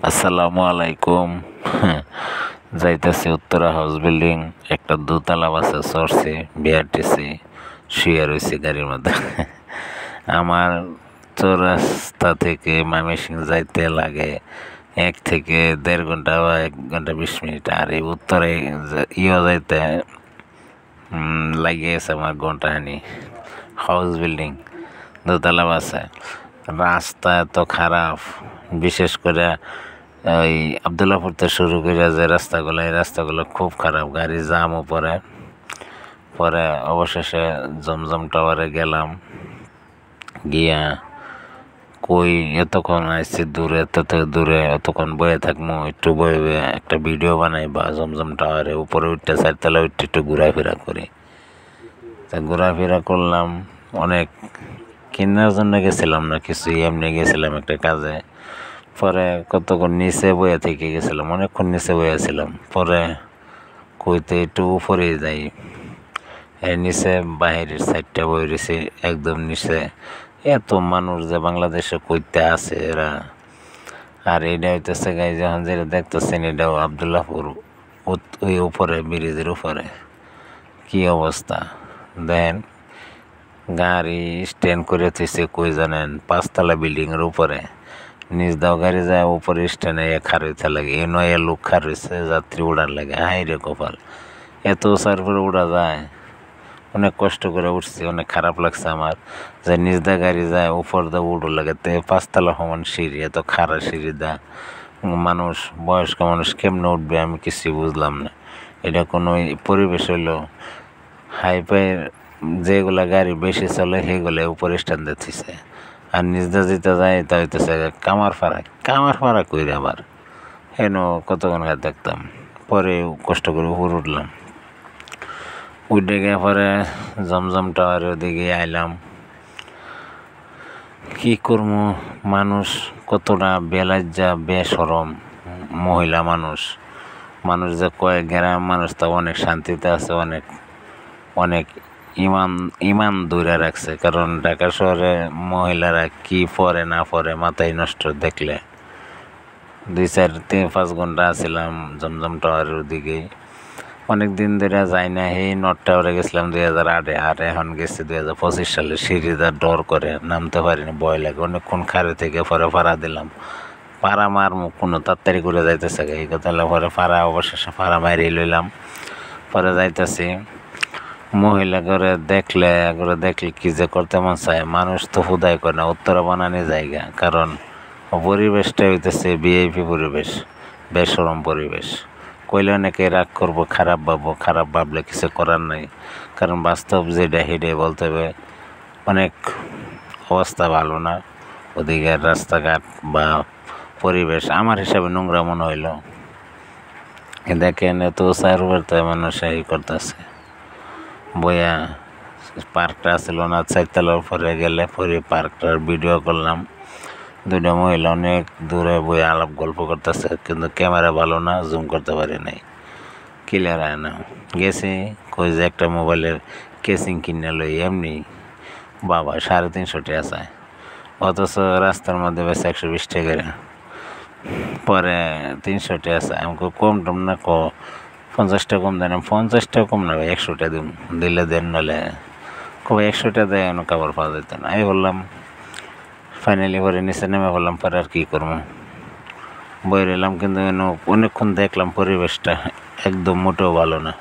আসসালামু আলাইকুম। যাইতেছি উত্তরা হাউস বিল্ডিং, একটা দোতলা বাসে চড়ছি, বিআরটিসি, শুয়ে রয়েছি গাড়ির মধ্যে। আমার চৌরাস্তা থেকে ময়মনসিংহ যাইতে লাগে 1 থেকে 1.5 ঘন্টা বা 1 ঘন্টা 20 মিনিট, আর এই উত্তরে যাইতে লাগিয়ে গেছে আমার ঘন্টাখানি। হাউস বিল্ডিং, দোতলা বাসে, রাস্তা এত খারাপ, বিশেষ করে ওই আবদুল্লাপুর থেকে শুরু করে যে রাস্তাগুলো, এই রাস্তাগুলো খুব খারাপ, গাড়ি জামও পরে অবশেষে জমজম টাওয়ারে গেলাম। গিয়া কই এতক্ষণ আসছি দূরে, দূরে এতক্ষণ বয়ে থাকবো, একটু বয়ে একটা ভিডিও বানাই বা জমজম টাওয়ারে উপরে উঠতে 4 তলা উঠতে একটু ঘোরাফেরা করি। তা ঘোরাফেরা করলাম, অনেক কেনার জন্য গেছিলাম না, কিছু এমনি গেছিলাম একটা কাজে। পরে কতক্ষণ নিচে বয়ে থেকে গেছিলাম, অনেকক্ষণ নিচে বয়েছিলাম। পরে কইতে একটু উপরে যাই, এর নিচে বাহিরের সাইডটা বয়ে রয়েছে একদম নিচে। এত মানুষ যে বাংলাদেশে কইতে আছে এরা। আর এইটা হইতেছে গাই, যখন যেটা দেখতেছেন এটাও আবদুল্লাপুর, ওই উপরে ব্রিজের উপরে। কি অবস্থা দেখেন, গাড়ি স্ট্যান্ড করে থইছে কই জানেন, 5 তলা বিল্ডিংয়ের উপরে। নিজ দাও গাড়ি যায় উপরে স্ট্যান্ডে খার হইতে লাগে, এ নয় লোক খার হয়েছে যাত্রী উড়ার লাগে। হাই রে কপাল, এত উঁচার উপরে উড়া যায়। অনেক কষ্ট করে উঠছি, অনেক খারাপ লাগছে আমার যে নিজ দা গাড়ি যায় উপর দা উড়ো লাগে, 5 তলা সমান সিঁড়ি, এত খারা সিঁড়ি দা মানুষ, বয়স্ক মানুষ কেমনে উঠবে আমি কিছুই বুঝলাম না। এটা কোনো পরিবেশ হইলো? হাইফাইয়ের যেগুলা গাড়ি বেশি চলে সেগুলো উপরে স্ট্যান্ডে থিছে, আর নিজদা যেতে যায় তা হইতেছে কামারপাড়া কইরে আবার হেন কতক্ষণ দেখতাম। পরে কষ্ট করে উপর উঠলাম, উঠে গিয়ে পরে জমজম টাওয়ারের ওদিকে আইলাম। কি করবো, মানুষ কতটা বেলাজ্জা বেসরম, মহিলা মানুষ যে কয়েক গ্রাম মানুষ তা অনেক শান্তিতে আছে, অনেক ইমান দূরে রাখছে। কারণ ঢাকা শহরে মহিলারা কি পরে না পরে মাথায় নষ্ট। দেখলে 2-4-5 ঘন্টা আছিলাম জমজম টাওয়ারের ওদিকেই। অনেক দিন ধরে যাই না, এই নর্থ টাওয়ারে গেছিলাম 2008-এ, আর এখন গেছি 2025 সালে। সিঁড়িটা ডর করে নামতে পারিনি, ভয় লাগে অনেকক্ষণ। খারে থেকে পরে ভাড়া দিলাম, পাড়া মারমু কোনো তাড়াতাড়ি করে যাইতেছে এই কথা। পরে পাড়া অবশেষে পাড়া মারিয়ে লইলাম। পরে যাইতেছি, মহিলা করে দেখলে কি যে করতে মন চায়। মানুষ তো হুদাই করে না, উত্তরা বানানি জায়গা। কারণ পরিবেশটা হইতেছে ভিআইপি পরিবেশ, বেসরম পরিবেশ। কইলে অনেকে রাগ করবো, খারাপ ভাববো, খারাপ ভাবলে কিছু করার নাই। কারণ বাস্তব যেটা হেঁটে বলতে হবে, অনেক অবস্থা ভালো না ওদিকের রাস্তাঘাট বা পরিবেশ। আমার হিসাবে নোংরা মনে হইল। দেখেন এত উঁচার উপর তো মানুষ এই করতেছে বইয়া। পার্কটা ছিল না, 4 তলার উপরে গেলে পরে পার্কটার ভিডিও করলাম। 2টা মহিলা অনেক দূরে বইয়া আলাপ গল্প করতেছে, কিন্তু ক্যামেরা ভালো না, জুম করতে পারি নাই, ক্লিয়ার হয় না। গেছি কই যে একটা মোবাইলের কেসিং কিনে লই, এমনি বাবা 350 টাকা চায়, অথচ রাস্তার মধ্যে বেশ 120 টাকা। পরে 300 টাকা চায়। আমাকে কম টম না, 50 টাকা কম দেন। 50 টাকা কম না ভাই, 100 টাকা দিন, দিলে দেন, নাহলে কবে 100 টাকা দেয় খাবার পাওয়া যেত না। আমি বললাম, ফাইনালি পরে নিচে নেমে বললাম, পরে আর কী করবো, বই রইলাম। কিন্তু অনেকক্ষণ দেখলাম পরিবেশটা একদম মোটেও ভালো না।